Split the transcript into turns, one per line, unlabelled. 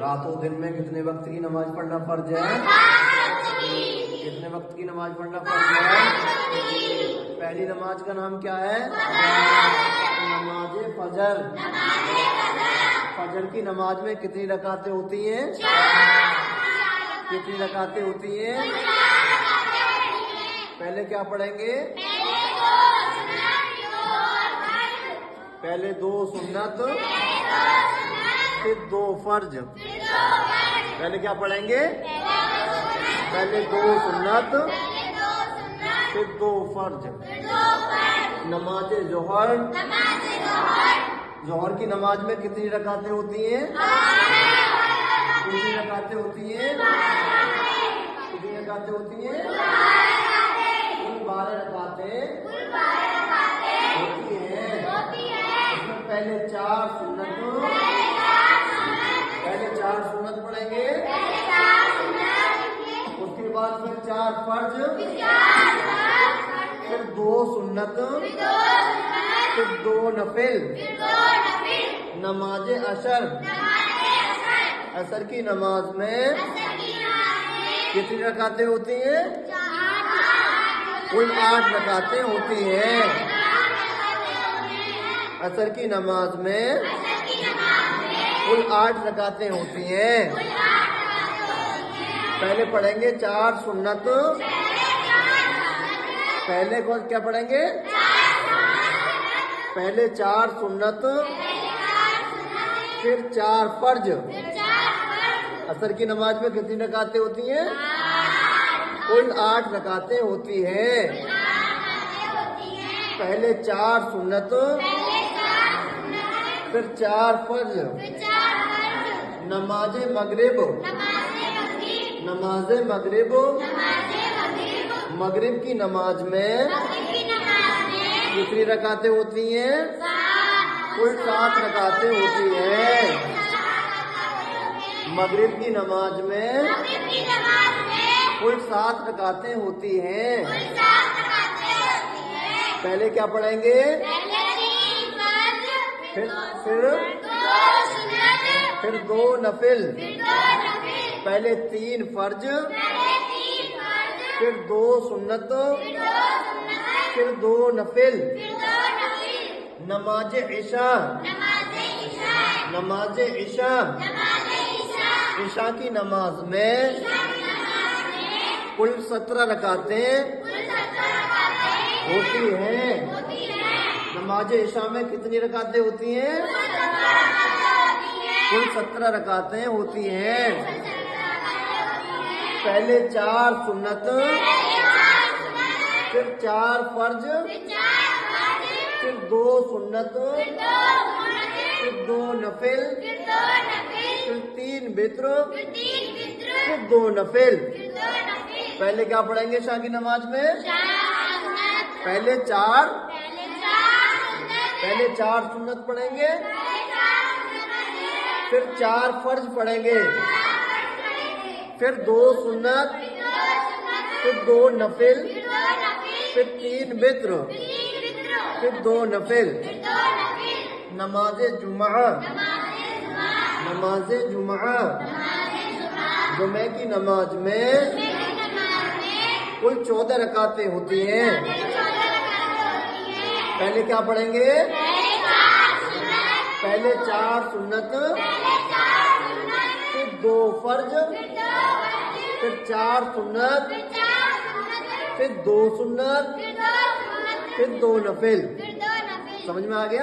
रातों दिन में कितने वक्त की नमाज पढ़ना फर्ज है? कितने वक्त की नमाज पढ़ना फर्ज है? पहली नमाज का नाम क्या है? नमाज फजर। फजर की नमाज में कितनी रकातें होती हैं? कितनी रकातें होती हैं? पहले क्या पढ़ेंगे? पहले 2 सुन्नत फिर 2 फर्ज। पहले क्या पढ़ेंगे? पहले 2 सुन्नत फिर 2 फर्ज। नमाज जोहर। जोहर की नमाज में कितनी रकातें होती हैं? कितनी रकातें होती हैं? कितनी रकातें होती हैं? कुल 12 रकातें होती हैं। इसमें पहले 4 सुन्नत पढ़ेंगे, उसके बाद फिर 4 फर्ज, फिर 2 सुन्नत, फिर 2 नफिल। नमाज असर। असर की नमाज में कितनी रकातें होती हैं? कुल 8 रकातें होती हैं। असर की नमाज में कुल 8 रकातें होती हैं। पहले पढ़ेंगे 4 सुन्नत। पहले कौन क्या पढ़ेंगे? पहले 4 सुन्नत फिर 4 फर्ज। असर की नमाज में कितनी रकातें होती हैं? कुल 8 रकातें होती हैं। पहले 4 सुन्नत फिर 4 फर्ज। नमाज मगरिब। नमाज मगरिब। मगरिब की नमाज में कितनी रकातें होती हैं? कुल 7 रकातें होती हैं। मगरिब की नमाज में कुल 7 रकातें होती हैं। पहले क्या पढ़ेंगे? फिर 2 नफिल। पहले 3 फर्ज, फिर 2 सुन्नत, फिर 2 नफिल। नमाज इशा। नमाज इशा। इशा की नमाज में कुल 17 रकातें होती हैं। नमाज इशा में कितनी रकातें होती हैं? कुल 17 रकातें होती हैं। पहले 4 सुन्नत, फिर 4 फर्ज, फिर 2 सुन्नत, फिर 2 नफिल, फिर 3 वित्र, फिर 2 नफिल। पहले क्या पढ़ेंगे शाह की नमाज में? पहले 4 सुन्नत पढ़ेंगे, फिर 4 फर्ज पढ़ेंगे, फिर 2 सुन्नत, फिर 2 नफिल, फिर 3 वित्र, फिर 2 नफिल। नमाज जुमा। नमाज जुमा। जुमे की नमाज में कुल 14 रकातें होती हैं। पहले क्या पढ़ेंगे? पहले 4 सुन्नत, फिर 2 फर्ज, फिर 4 सुन्नत, फिर 2 सुन्नत, फिर 2 नफिल। समझ में आ गया?